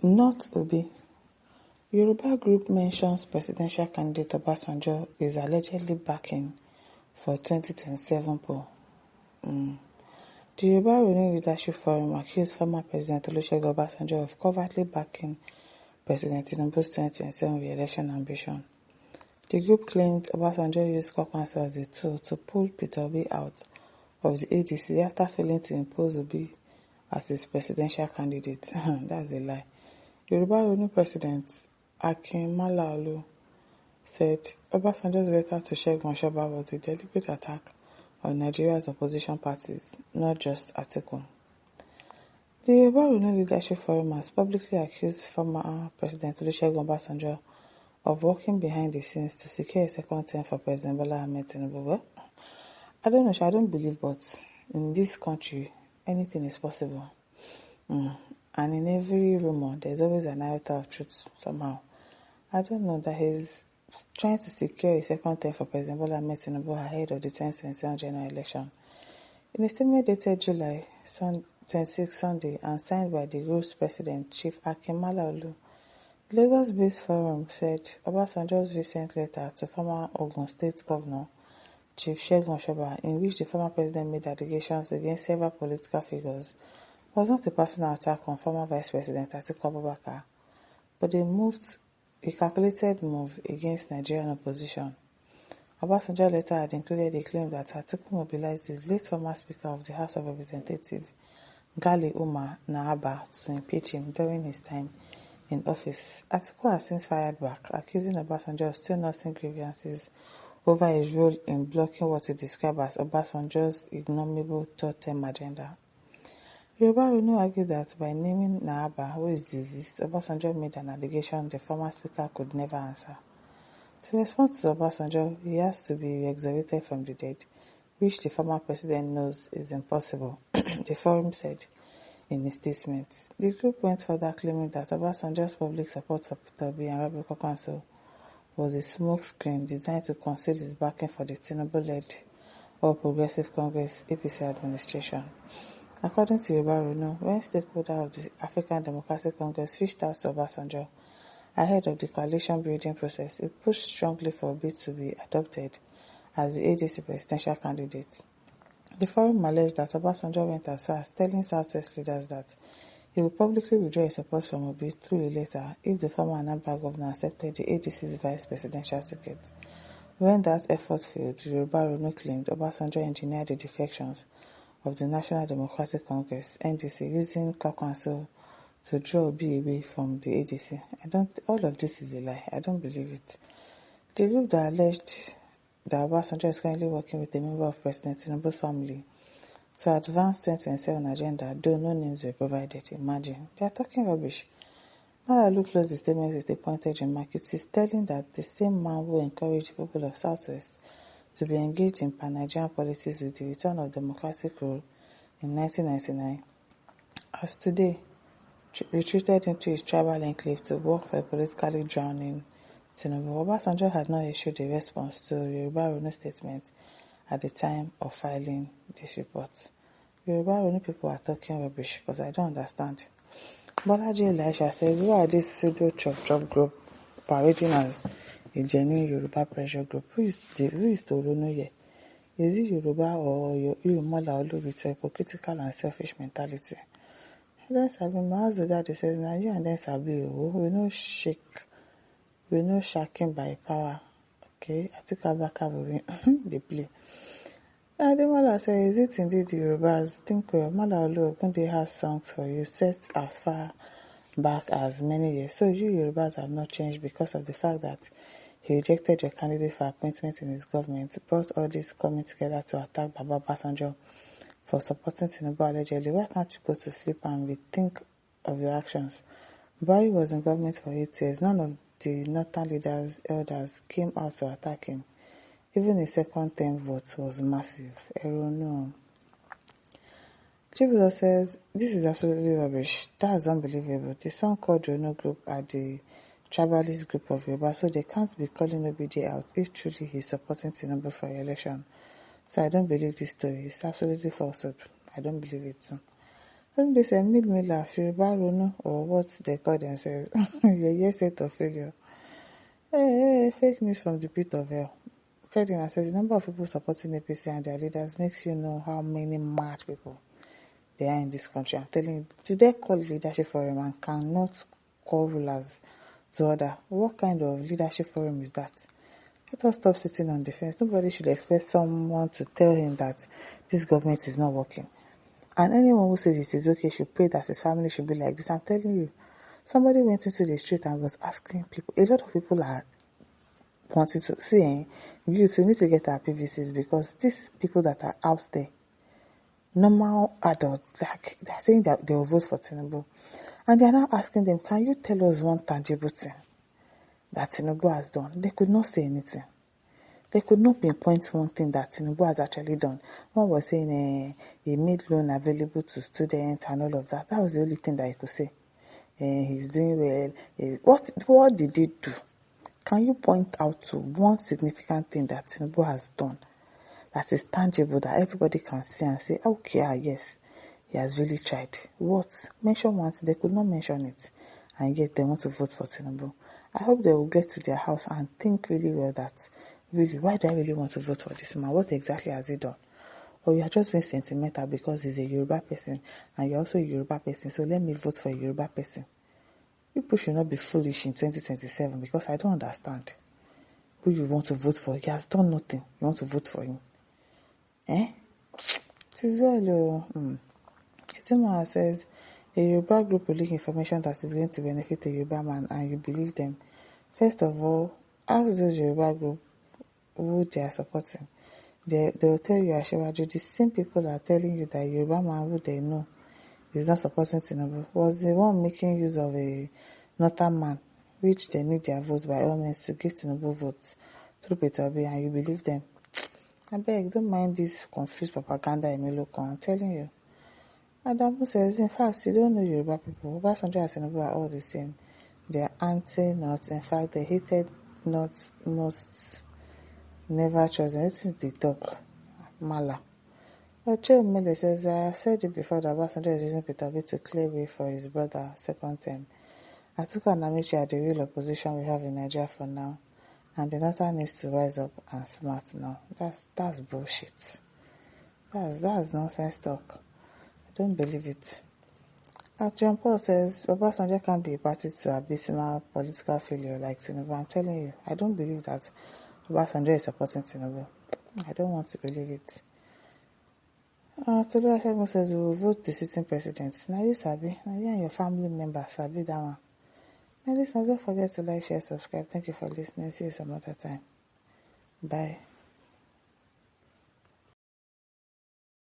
Not Obi. Yoruba group mentions presidential candidate Obasanjo is allegedly backing for 2027 poll. The Yoruba Ronu Leadership Forum accused former President Olusegun Obasanjo of covertly backing President Tinubu's 2027 re-election ambition. The group claimed Obasanjo used Kwankwaso as a tool to pull Peter Obi out of the ADC after failing to impose Obi as his presidential candidate. That's a lie. Yoruba Ronu President Akin Malaolu said Obasanjo's letter to Segun Oshoba was a deliberate attack on Nigeria's opposition parties, not just Atiku. The Yoruba Ronu Leadership Forum has publicly accused former President Olusegun Obasanjo of working behind the scenes to secure a second term for President Bola Ahmed Tinubu. Well, I don't know, I don't believe, but in this country, anything is possible. And in every rumor, there's always an iota of truth somehow. I don't know that he's trying to secure a second term for President Bola Ahmed Tinubu ahead of the 2027 general election. In a statement dated July 26 Sunday and signed by the group's president, Chief Akin Malaolu, the Lagos-based forum said Obasanjo's recent letter to former Ogun State Governor Chief Segun Oshoba, in which the former president made allegations against several political figures, was not a personal attack on former Vice President Atiku Abubakar, but a calculated move against Nigerian opposition. Obasanjo's letter had included a claim that Atiku mobilized the late former Speaker of the House of Representatives, Gali Umar Nahaba, to impeach him during his time in office. Atiku has since fired back, accusing Obasanjo of still nursing grievances over his role in blocking what he described as Obasanjo's ignoble third-term agenda. Yoruba Ronu argued that by naming Nahaba, who is deceased, Obasanjo made an allegation the former speaker could never answer. To respond to Obasanjo, he has to be resurrected from the dead, which the former president knows is impossible, the forum said in a statement. The group went further, claiming that Obasanjo's public support for Peter Obi and Rabi Kwankwaso was a smokescreen designed to conceal his backing for the Tinubu-led All Progressive Congress APC administration. According to Yoruba Ronu, when stakeholders of the African Democratic Congress reached out to Obasanjo ahead of the coalition building process, it pushed strongly for Obi to be adopted as the ADC presidential candidate. The forum alleged that Obasanjo went as far as telling Southwest leaders that he would publicly withdraw his support from Obi through a letter if the former Anambra governor accepted the ADC's vice presidential ticket. When that effort failed, Yoruba Ronu claimed Obasanjo engineered the defections of the National Democratic Congress, NDC, using Kwankwaso to draw Obi away from the ADC. All of this is a lie. I don't believe it. The group that alleged that Obasanjo is currently working with a member of President Tinubu's family to advance 2027 agenda, though no names were provided. Imagine. They are talking rubbish. Malaolu closed the statement with a pointed remark. It is telling that the same man who encouraged the people of Southwest to be engaged in pan-Nigerian policies with the return of democratic rule in 1999 has today retreated into his tribal enclave to work for a politically drowning Tinubu. Obasanjo had not issued a response to Yoruba Ronu statement at the time of filing this report. Yoruba Ronu people are talking rubbish because I don't understand. Bolaji Elisha says, who are this pseudo chop group parading as a genuine Yoruba pressure group? Who is Ronu here? Is it Yoruba or Yorumola Olu with a hypocritical and selfish mentality? Then Sabi Mahazudade says, now you and then Sabi, we know shaking by power. Okay, Atiku Abubakar will win. They play. Ademola says, is it indeed the Yorubas? Think well, Malaolu Ogunde has songs for you set as far back as many years. So you Yorubas have not changed because of the fact that he rejected your candidate for appointment in his government, brought all this coming together to attack Baba Obasanjo for supporting Tinubu allegedly. Why can't you go to sleep and rethink of your actions? Buhari was in government for 8 years. None of the northern elders came out to attack him. Even a second term vote was massive. Ronu. Jubilates says, this is absolutely rubbish. That's unbelievable. The song called Ronu group are the tribalist group of Yoruba, so they can't be calling OBJ out if truly he's supporting Tinubu for election. So I don't believe this story. It's absolutely false. I don't believe it too. When they say made me laugh, Yoruba Ronu, or what they call themselves, your set of failure. Hey, fake news from the pit of hell. Ferdinand says the number of people supporting APC and their leaders makes you know how many mad people they are in this country. I'm telling you, do they call it leadership forum and cannot call rulers to order? What kind of leadership forum is that? Let us stop sitting on the fence. Nobody should expect someone to tell him that this government is not working. And anyone who says it is okay should pray that his family should be like this. I'm telling you, somebody went into the street and was asking people. A lot of people are wanting to see, youth, we need to get our PVCs because these people that are out there, normal adults, like they're saying that they will vote for Tinubu. And they're now asking them, can you tell us one tangible thing that Tinubu has done? They could not say anything. They could not pinpoint one thing that Tinubu has actually done. One was saying he made loan available to students and all of that. That was the only thing that he could say. He's doing well. What did he do? Can you point out to one significant thing that Tinubu has done that is tangible, that everybody can see and say, okay, yes, he has really tried? What? Mention one thing. They could not mention it. And yet they want to vote for Tinubu. I hope they will get to their house and think really well that, really, why do I really want to vote for this man? What exactly has he done? Or you are just being sentimental because he's a Yoruba person and you're also a Yoruba person, so let me vote for a Yoruba person. People should not be foolish in 2027 because I don't understand who you want to vote for. He has done nothing. You want to vote for him. It is well. Itimara says, a Yoruba group will leak information that is going to benefit a Yoruba man and you believe them. First of all, ask those Yoruba group who they are supporting. They will tell you, Ashewaju, the same people are telling you that Yoruba man who they know is not supporting Tinubu was the one making use of a northern man, which they need their votes by all means to give Tinubu votes through Peter Obi, and you believe them. I beg, don't mind this confused propaganda Emiloko. I'm telling you. Adamu says, in fact, you don't know Yoruba people. Obasanjo and Tinubu are all the same. They are anti-North. In fact, they hated North most never chosen. This is the talk. Mala. But Joe Mele says, I said it before that Obasanjo is using Peter Obi to clear way for his brother second term. Atiku and Amici are the real opposition we have in Nigeria for now. And the Northern needs to rise up and smart now. That's bullshit. That's nonsense talk. I don't believe it. John Paul says, Obasanjo can't be a party to abysmal political failure like Tinubu. I'm telling you, I don't believe that Obasanjo is supporting Tinubu. I don't want to believe it. Tolu Afemo says we will vote the sitting president. Now you sabi. Now you and your family members sabi that one. Now listeners, don't forget to like, share, subscribe. Thank you for listening. See you some other time. Bye.